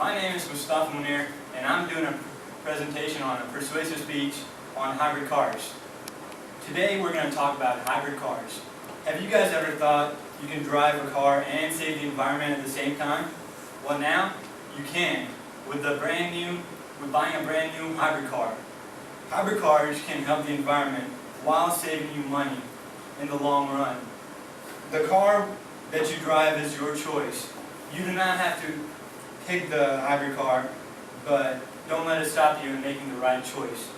My name is Mustafa Muneer, and I'm doing a presentation on a persuasive speech on hybrid cars. Today we're going to talk about hybrid cars. Have you guys ever thought you can drive a car and save the environment at the same time? Well, now you can with buying a brand new hybrid car. Hybrid cars can help the environment while saving you money in the long run. The car that you drive is your choice. You do not have to pick the hybrid car, but don't let it stop you in making the right choice.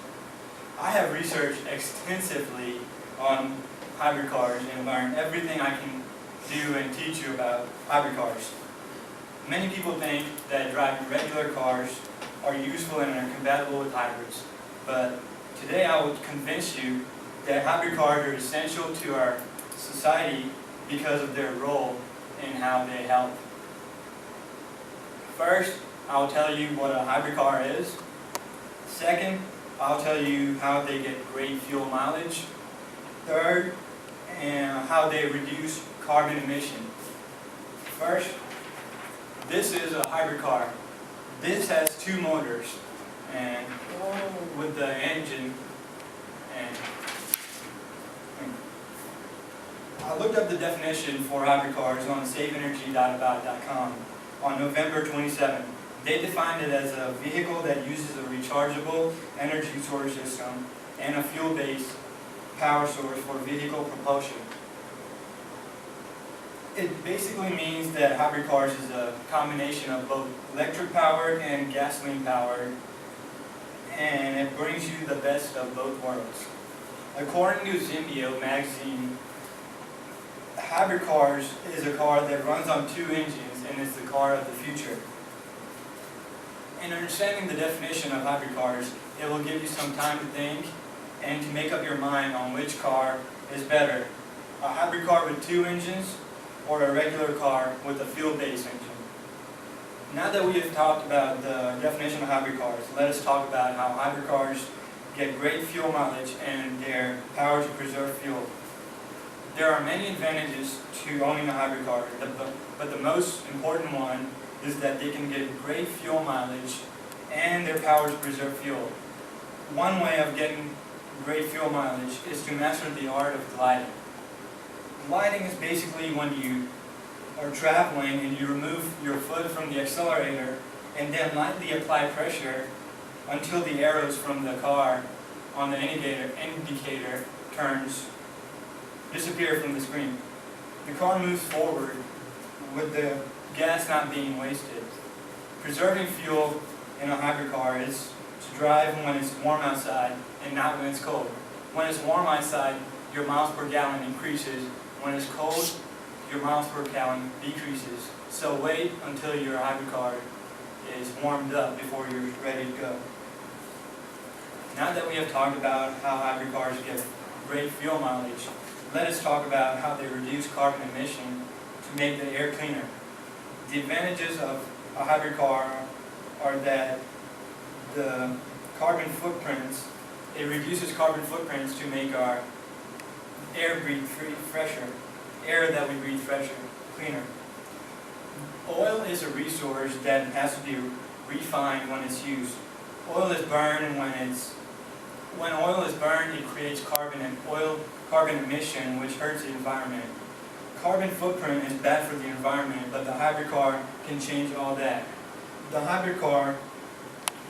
I have researched extensively on hybrid cars and learned everything I can do and teach you about hybrid cars. Many people think that driving regular cars are useful and are compatible with hybrids, but today I will convince you that hybrid cars are essential to our society because of their role in how they help. First, I'll tell you what a hybrid car is. Second, I'll tell you how they get great fuel mileage. Third, and how they reduce carbon emission. First, this is a hybrid car. This has two motors, and with the engine. And I looked up the definition for hybrid cars on safeenergy.about.com on November 27. They defined it as a vehicle that uses a rechargeable energy storage system and a fuel-based power source for vehicle propulsion. It basically means that hybrid cars is a combination of both electric-powered and gasoline-powered, and it brings you the best of both worlds. According to Zimbio magazine, hybrid cars is a car that runs on two engines and is the car of the future. In understanding the definition of hybrid cars, it will give you some time to think and to make up your mind on which car is better, a hybrid car with two engines or a regular car with a fuel-based engine. Now that we have talked about the definition of hybrid cars, let us talk about how hybrid cars get great fuel mileage and their power to preserve fuel. There are many advantages to owning a hybrid car, but the most important one is that they can get great fuel mileage and their power to preserve fuel. One way of getting great fuel mileage is to master the art of gliding. Gliding is basically when you are traveling and you remove your foot from the accelerator and then lightly apply pressure until the arrows from the car on the indicator turns disappear from the screen. The car moves forward with the gas not being wasted. Preserving fuel in a hybrid car is to drive when it's warm outside and not when it's cold. When it's warm outside, your miles per gallon increases. When it's cold, your miles per gallon decreases. So wait until your hybrid car is warmed up before you're ready to go. Now that we have talked about how hybrid cars get great fuel mileage, let us talk about how they reduce carbon emission to make the air cleaner. The advantages of a hybrid car are that the carbon footprints, it reduces carbon footprints to make our air that we breathe fresher, cleaner. Oil is a resource that has to be refined when it's used. Oil is burned, and when oil is burned, it creates carbon emission, which hurts the environment. Carbon footprint is bad for the environment, but the hybrid car can change all that. The hybrid car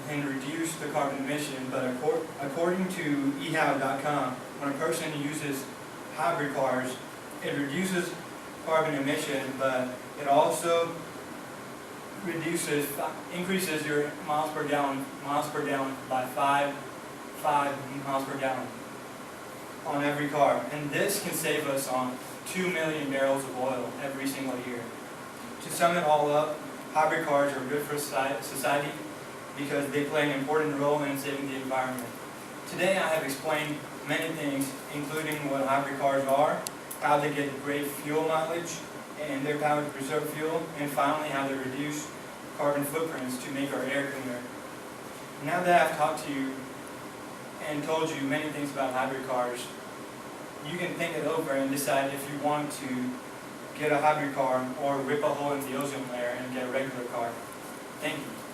can reduce the carbon emission, but according to ehow.com, when a person uses hybrid cars, it reduces carbon emission, but it also increases your miles per gallon by 5 miles per gallon on every car. And this can save us on 2 million barrels of oil every single year. To sum it all up, hybrid cars are good for society because they play an important role in saving the environment. Today I have explained many things, including what hybrid cars are, how they get great fuel mileage and their power to preserve fuel, and finally how they reduce carbon footprints to make our air cleaner. Now that I've talked to you and told you many things about hybrid cars, you can think it over and decide if you want to get a hybrid car or rip a hole in the ozone layer and get a regular car. Thank you.